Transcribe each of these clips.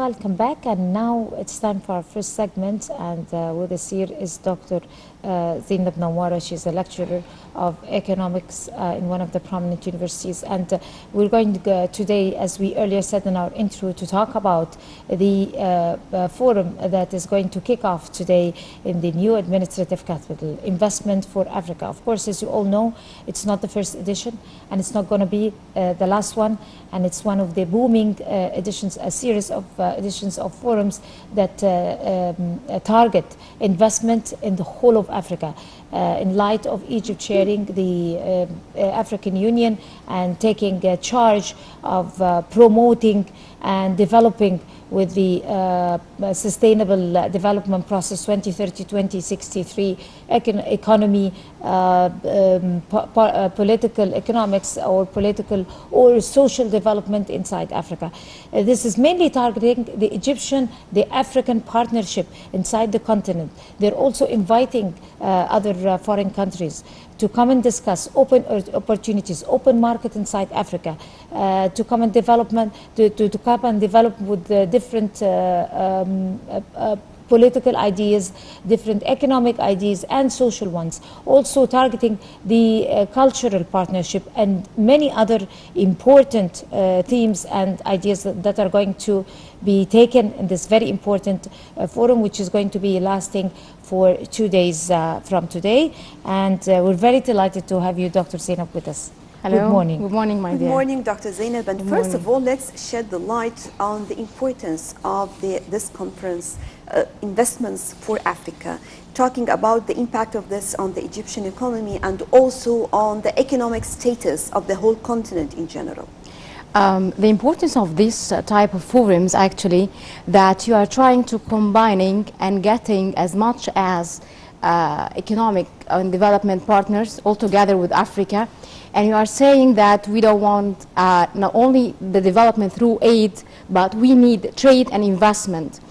welcome back. And now it's time for our first segment. And with us here is Dr. Zainab Nawara. She's a lecturer of economics in one of the prominent universities. And we're going to go today, as we earlier said in our intro, to talk about the forum that is going to kick off today in the new administrative capital, Investment for Africa. Of course, as you all know, it's not the first edition, and it's not going to be the last one. And it's one of the booming editions, a series of editions of forums that target investment in the whole of Africa. In light of Egypt chairing the African Union and taking charge of promoting and developing with the Sustainable Development Process 2030-2063 economy, political economics, or political or social development inside Africa. This is mainly targeting the Egyptian, the African partnership inside the continent. They're also inviting other foreign countries to come and discuss open opportunities, open market inside Africa, to come and to come and develop with different political ideas, different economic ideas and social ones, also targeting the cultural partnership and many other important themes and ideas that are going to be taken in this very important forum, which is going to be lasting for 2 days from today. And we're very delighted to have you, Dr. Zainab, with us. Hello. Good morning. Good morning, my dear. Good morning, Dr. Zainab. And first of all, let's shed the light on the importance of this conference, Investments for Africa, talking about the impact of this on the Egyptian economy and also on the economic status of the whole continent in general. The importance of this type of forums, actually, that you are trying to combining and getting as much as economic and development partners all together with Africa. And you are saying that we don't want not only the development through aid, but we need trade and investment.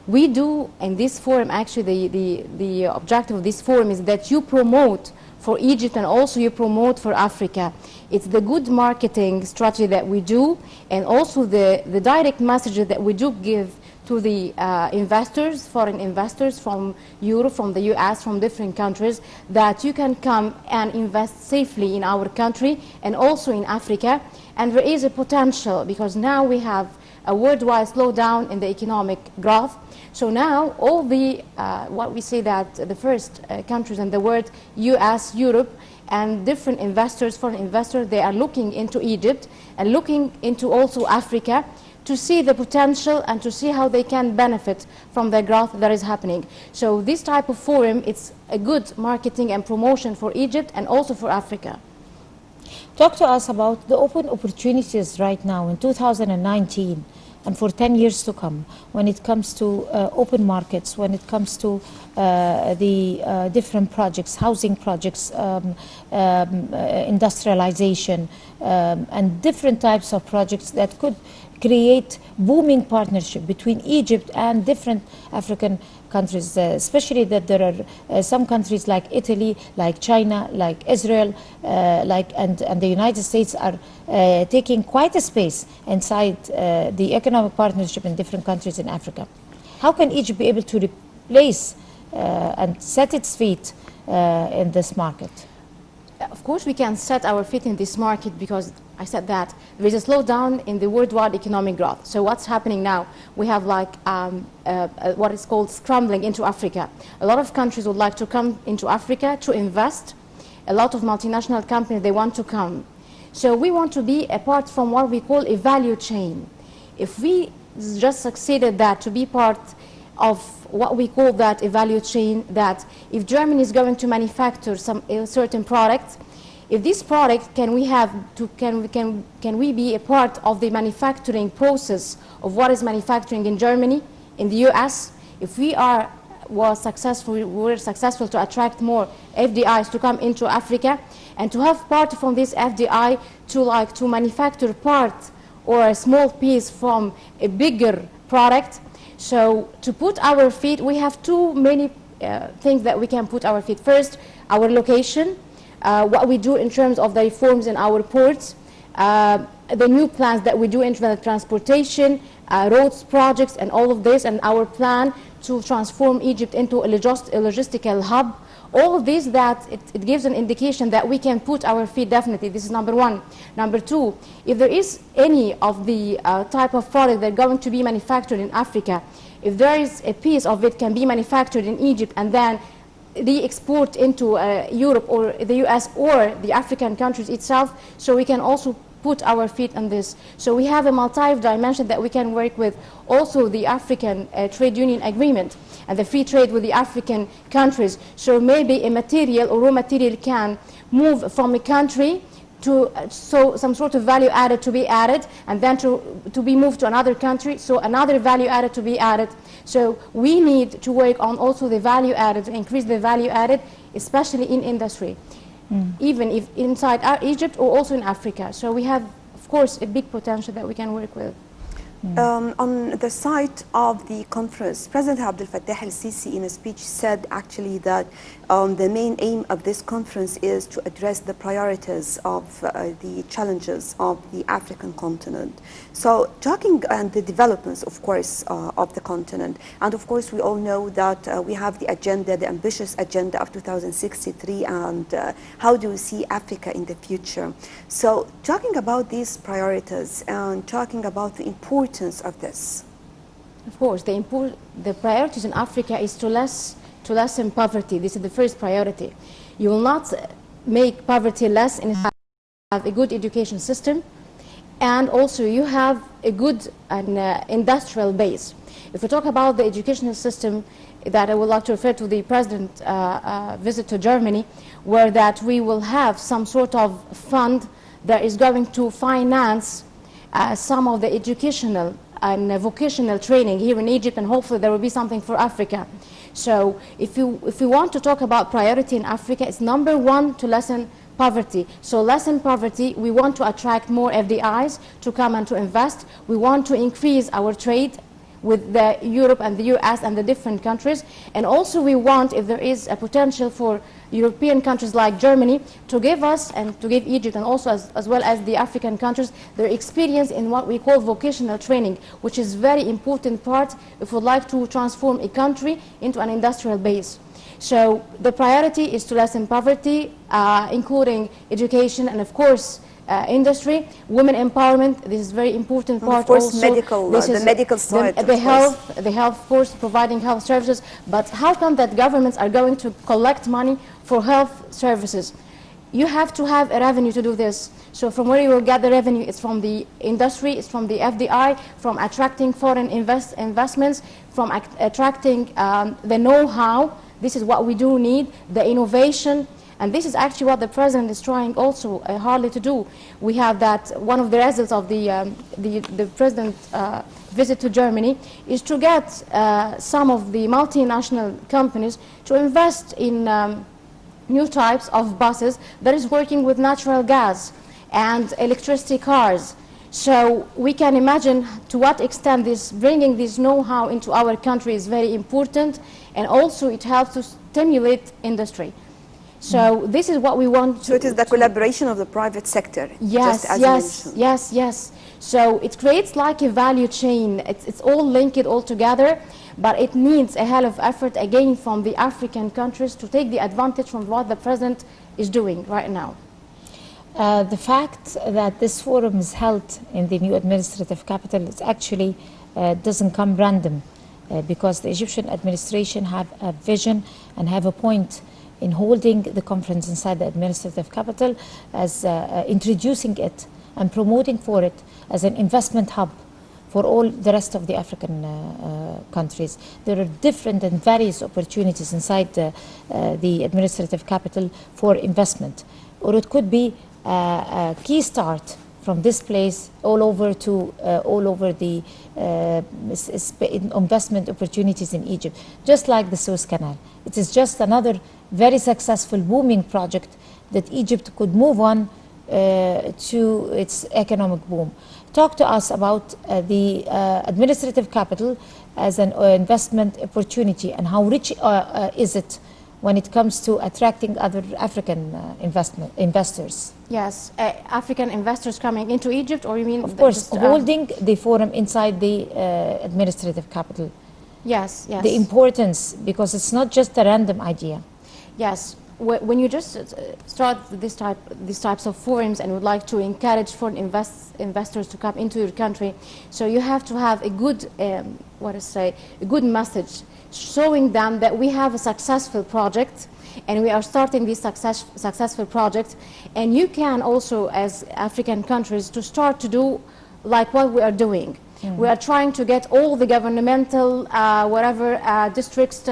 We do in this forum, actually, the objective of this forum is that you promote for Egypt and also you promote for Africa. It's the good marketing strategy that we do, and also the direct messages that we do give to the investors, foreign investors from Europe, from the US, from different countries, that you can come and invest safely in our country and also in Africa. And there is a potential, because now we have a worldwide slowdown in the economic growth. So now all the, what we say that the first countries in the world, US, Europe, and different investors, foreign investors, they are looking into Egypt and looking into also Africa to see the potential and to see how they can benefit from the growth that is happening. So this type of forum, it's a good marketing and promotion for Egypt and also for Africa. Talk to us about the open opportunities right now in 2019 and for 10 years to come, when it comes to open markets, when it comes to the different projects, housing projects, industrialization, and different types of projects that could create booming partnership between Egypt and different African countries, especially that there are some countries like Italy, like China, like Israel, and the United States are taking quite a space inside the economic partnership in different countries in Africa. How can Egypt be able to replace and set its feet in this market? Of course, we can set our feet in this market, because I said that there is a slowdown in the worldwide economic growth. So what's happening now? We have like what is called scrambling into Africa. A lot of countries would like to come into Africa to invest. A lot of multinational companies, they want to come. So we want to be apart from what we call a value chain. If we just succeeded that to be part of what we call that a value chain, that if Germany is going to manufacture some certain product, if this product can we be a part of the manufacturing process of what is manufacturing in Germany, in the US, if we're successful to attract more FDIs to come into Africa and to have part from this FDI to manufacture part or a small piece from a bigger product. So to put our feet, we have too many things that we can put our feet. First, our location, what we do in terms of the reforms in our ports, the new plans that we do in terms of transportation, roads projects and all of this, and our plan to transform Egypt into a logistical hub. All of this, that it gives an indication that we can put our feet definitely. This is number one. Number two, if there is any of the type of product that are going to be manufactured in Africa, if there is a piece of it can be manufactured in Egypt and then re-export into Europe or the US or the African countries itself, so we can also put our feet on this. So we have a multi-dimension that we can work with. Also the African Trade Union Agreement and the free trade with the African countries. So maybe a material or raw material can move from a country to so some sort of value added to be added, and then to be moved to another country, so another value added to be added. So we need to work on also the value added, to increase the value added, especially in industry, even if inside Egypt or also in Africa. So we have, of course, a big potential that we can work with. On the site of the conference, President Abdel Fattah el-Sisi in a speech said actually that the main aim of this conference is to address the priorities of the challenges of the African continent. So talking and the developments, of course, of the continent, and of course we all know that we have the agenda, the ambitious agenda of 2063, and how do we see Africa in the future. So talking about these priorities and talking about the importance of this. Of course, the priorities in Africa is to lessen poverty. This is the first priority. You will not make poverty less and have a good education system, and also you have a good and industrial base. If we talk about the educational system, that I would like to refer to the President's visit to Germany, where that we will have some sort of fund that is going to finance some of the educational and vocational training here in Egypt, and hopefully there will be something for Africa. So if we want to talk about priority in Africa, it's number one to lessen poverty. So lessen poverty, we want to attract more FDIs to come and to invest. We want to increase our trade with the Europe and the US and the different countries. And also we want, if there is a potential for European countries like Germany to give us and to give Egypt and also as well as the African countries their experience in what we call vocational training, which is very important part if we'd like to transform a country into an industrial base. So the priority is to lessen poverty, including education and of course industry, women empowerment. This is very important part. Of course, also medical, the medical side. The health, of course, providing health services. But how come that governments are going to collect money for health services? You have to have a revenue to do this. So from where you will get the revenue, it's from the industry, it's from the FDI, from attracting foreign investments, from attracting the know-how. This is what we do need, the innovation. And this is actually what the President is trying also hardly to do. We have that one of the results of the President's visit to Germany is to get some of the multinational companies to invest in new types of buses that is working with natural gas and electricity cars. So we can imagine to what extent this bringing this know-how into our country is very important, and also it helps to stimulate industry. So this is what we want to... So it is the collaboration of the private sector. Yes, just as yes. So it creates like a value chain. It's all linked all together, but it needs a hell of effort again from the African countries to take the advantage from what the President is doing right now. The fact that this forum is held in the new administrative capital is actually doesn't come random, because the Egyptian administration have a vision and have a point in holding the conference inside the administrative capital, as introducing it and promoting for it as an investment hub for all the rest of the African countries. There are different and various opportunities inside the administrative capital for investment, or it could be a key start from this place all over to all over the investment opportunities in Egypt, just like the Suez Canal. It is just another very successful booming project that Egypt could move on to its economic boom. Talk to us about the administrative capital as an investment opportunity, and how rich is it when it comes to attracting other African investors. Yes, African investors coming into Egypt, or you mean? Of course, just, holding the forum inside the administrative capital. Yes, yes. The importance, because it's not just a random idea. Yes, when you just start these types of forums and would like to encourage foreign investors to come into your country, so you have to have a good, a good message, showing them that we have a successful project, and we are starting this successful project, and you can also, as African countries, to start to do like what we are doing. We are trying to get all the governmental, districts,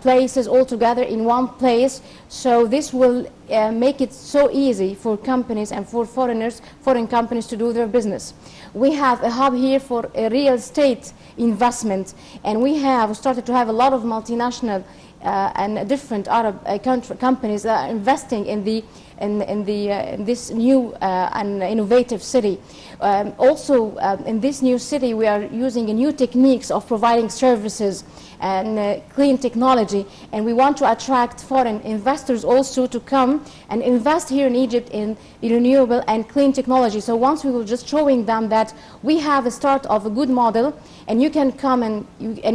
places all together in one place. So this will make it so easy for companies and for foreign companies to do their business. We have a hub here for a real estate investment, and we have started to have a lot of multinational and different Arab companies that are investing in this new and innovative city. Also, in this new city, we are using new techniques of providing services and clean technology, and we want to attract foreign investors also to come and invest here in Egypt in renewable and clean technology. So once we will just showing them that we have a start of a good model, and you can come and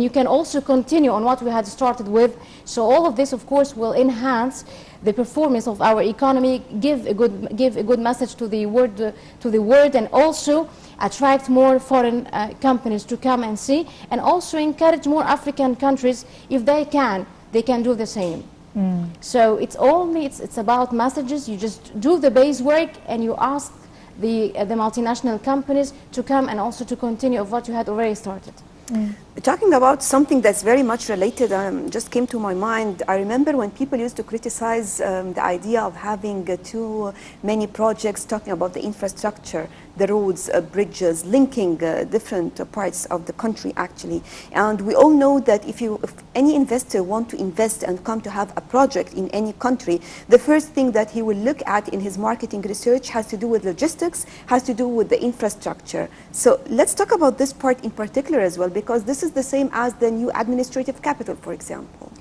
you can also continue on what we had started with. So all of this, of course, will enhance the performance of our economy, give a good message to the world, and also attract more foreign companies to come and see, and also encourage more African countries, if they can do the same. So it's about messages. You just do the base work, and you ask the multinational companies to come and also to continue of what you had already started. Talking about something that's very much related, just came to my mind. I remember when people used to criticize the idea of having too many projects talking about the infrastructure, the roads, bridges, linking different parts of the country actually. And we all know that if any investor want to invest and come to have a project in any country, the first thing that he will look at in his marketing research has to do with logistics, has to do with the infrastructure. So let's talk about this part in particular as well, because this is the same as the new administrative capital, for example.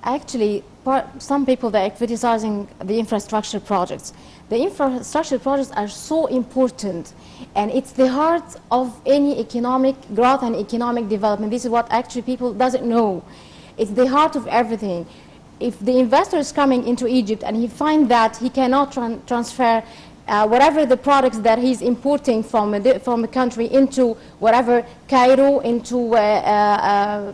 Actually, some people that are criticizing the infrastructure projects. The infrastructure projects are so important, and it's the heart of any economic growth and economic development. This is what actually people doesn't know. It's the heart of everything. If the investor is coming into Egypt and he finds that he cannot transfer whatever the products that he's importing from a country into whatever Cairo, into El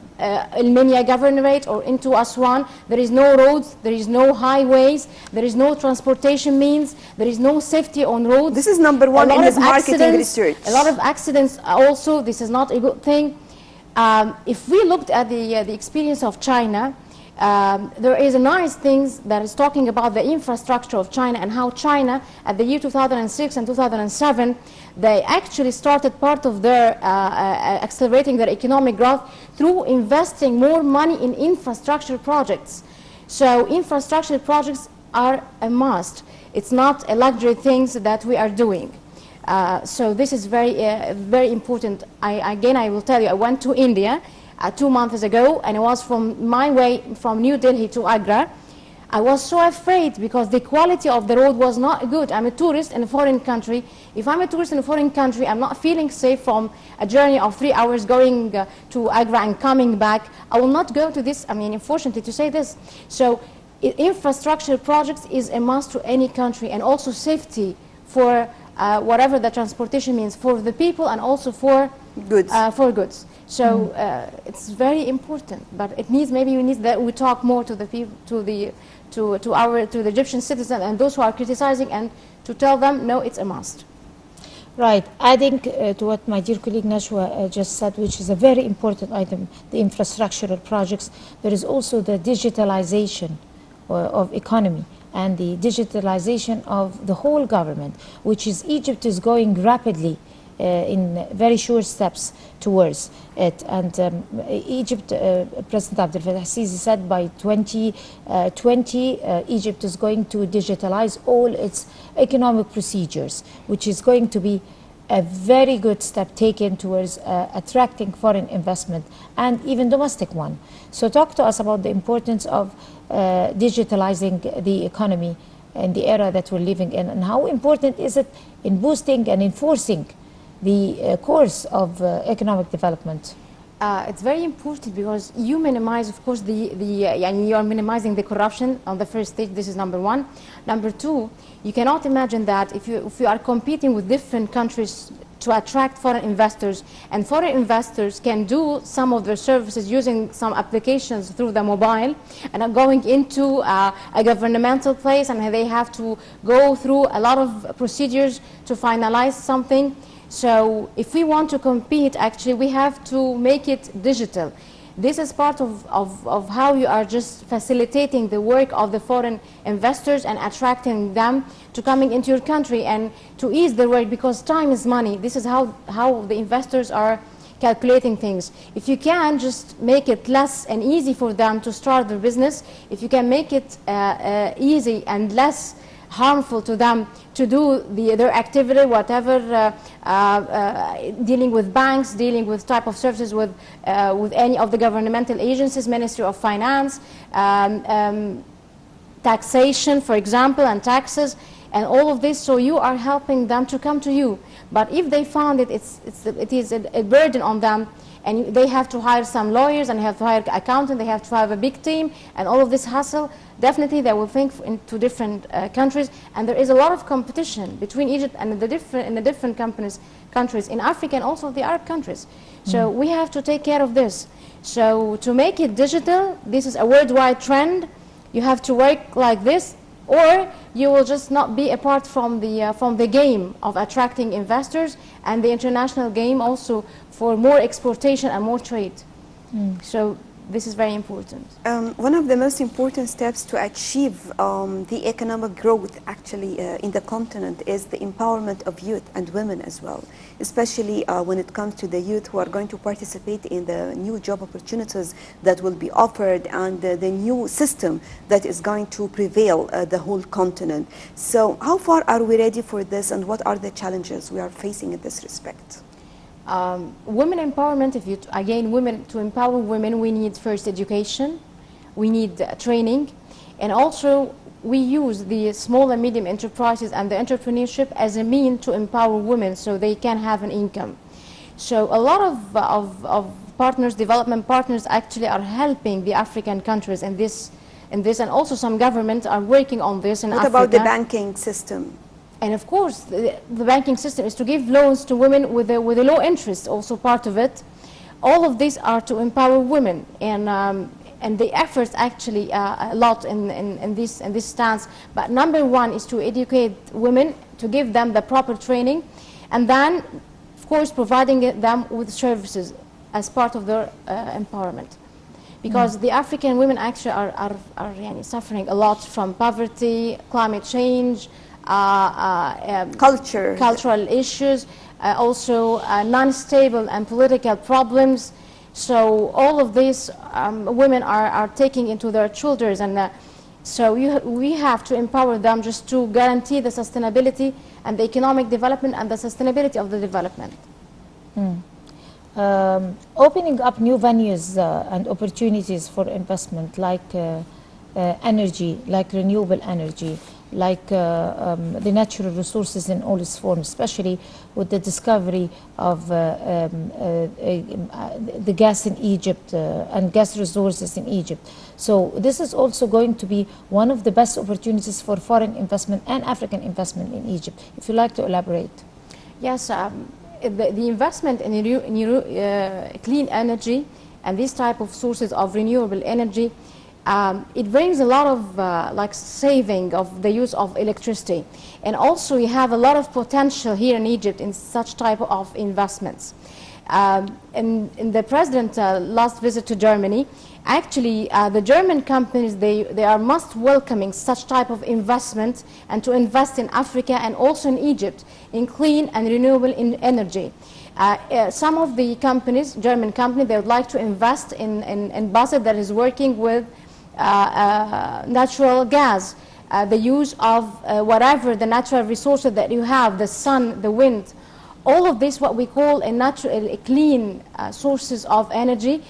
Minya Governorate, or into Aswan, there is no roads, there is no highways, there is no transportation means, there is no safety on roads. This is number one in his marketing research. A lot of accidents also. This is not a good thing. If we looked at the experience of China, there is a nice thing that is talking about the infrastructure of China, and how China at the year 2006 and 2007, they actually started part of their accelerating their economic growth through investing more money in infrastructure projects. So infrastructure projects are a must. It's not a luxury things that we are doing. So this is very important. Again, I will tell you, I went to India 2 months ago, and it was from my way from New Delhi to Agra. I was so afraid because the quality of the road was not good. I'm a tourist in a foreign country. If I'm a tourist in a foreign country, I'm not feeling safe from a journey of 3 hours going to Agra and coming back. I will not go to this, unfortunately to say this. So infrastructure projects is a must to any country, and also safety for whatever the transportation means for the people, and also for goods. So it's very important, but it needs, maybe we need that we talk more to the people, to the Egyptian citizens and those who are criticizing, and to tell them no, it's a must. Right. Adding to what my dear colleague Najwa just said, which is a very important item, the infrastructural projects, there is also the digitalization of economy and the digitalization of the whole government, which is Egypt is going rapidly in very short steps towards it. And Egypt, President Abdel Fattah al-Sisi said by 2020, Egypt is going to digitalize all its economic procedures, which is going to be a very good step taken towards attracting foreign investment and even domestic one. So talk to us about the importance of digitalizing the economy in the era that we're living in, and how important is it in boosting and enforcing the course of economic development? It's very important because you minimize, of course, and you are minimizing the corruption on the first stage. This is number one. Number two, you cannot imagine that if you are competing with different countries to attract foreign investors, and foreign investors can do some of their services using some applications through the mobile, and are going into a governmental place, and they have to go through a lot of procedures to finalize something. So if we want to compete, actually, we have to make it digital. This is part of how you are just facilitating the work of the foreign investors and attracting them to coming into your country and to ease their work, because time is money. This is how the investors are calculating things. If you can just make it less and easy for them to start their business, if you can make it easy and less harmful to them to do their activity, whatever, dealing with banks, dealing with type of services with any of the governmental agencies, Ministry of Finance, taxation, for example, and taxes, and all of this. So you are helping them to come to you. But if they found it is a burden on them, and they have to hire some lawyers and have to hire accountants, they have to have a big team, and all of this hassle, definitely they will think into different countries. And there is a lot of competition between Egypt and the different countries in Africa and also the Arab countries. So we have to take care of this. So to make it digital, this is a worldwide trend. You have to work like this, or you will just not be a part from the game of attracting investors and the international game also for more exportation and more trade. So this is very important. One of the most important steps to achieve the economic growth actually in the continent is the empowerment of youth and women as well, especially when it comes to the youth who are going to participate in the new job opportunities that will be offered and the new system that is going to prevail the whole continent. So how far are we ready for this, and what are the challenges we are facing in this respect? Women empowerment, to empower women, we need first education, we need training, and also we use the small and medium enterprises and the entrepreneurship as a mean to empower women so they can have an income. So a lot of partners, development partners, actually are helping the African countries in this, and also some governments are working on this in Africa. What about the banking system? And of course, the banking system is to give loans to women with a low interest, also part of it. All of these are to empower women, and the efforts actually a lot in this stance. But number one is to educate women, to give them the proper training, and then, of course, providing them with services as part of their empowerment. Because the African women actually are suffering a lot from poverty, climate change, cultural issues, also non-stable and political problems. So all of these women are taking into their children, and so we have to empower them just to guarantee the sustainability and the economic development and the sustainability of the development. Opening up new venues and opportunities for investment, like energy, like renewable energy, like the natural resources in all its forms, especially with the discovery of the gas in Egypt and gas resources in Egypt. So this is also going to be one of the best opportunities for foreign investment and African investment in Egypt. If you'd like to elaborate. Yes, the investment in clean energy and these type of sources of renewable energy, it brings a lot of saving of the use of electricity, and also you have a lot of potential here in Egypt in such type of investments. In the president's last visit to Germany, actually the German companies, they are most welcoming such type of investment and to invest in Africa and also in Egypt in clean and renewable energy. Some of the companies, German companies, they would like to invest in Basel that is working with natural gas, the use of whatever the natural resources that you have, the sun, the wind, all of this, what we call a natural, a clean sources of energy,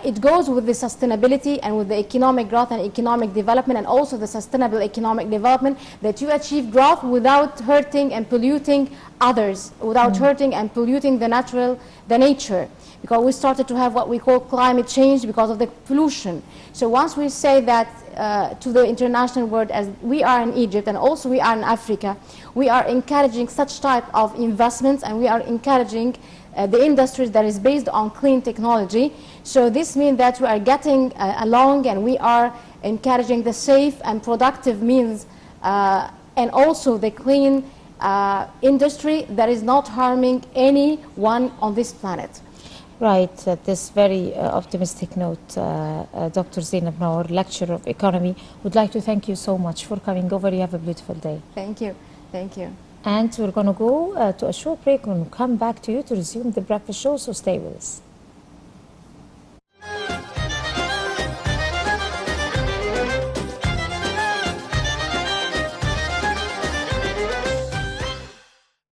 it goes with the sustainability and with the economic growth and economic development, and also the sustainable economic development, that you achieve growth without hurting and polluting others, without hurting and polluting the nature. Because we started to have what we call climate change because of the pollution. So once we say that to the international world, as we are in Egypt and also we are in Africa, we are encouraging such type of investments, and we are encouraging the industries that is based on clean technology. So this means that we are getting along, and we are encouraging the safe and productive means, and also the clean industry that is not harming anyone on this planet. Right, at this very optimistic note, Dr. Zainab Nawar, lecturer of economy, would like to thank you so much for coming over. You have a beautiful day. Thank you. Thank you. And we're going to go to a short break and come back to you to resume the breakfast show, so stay with us.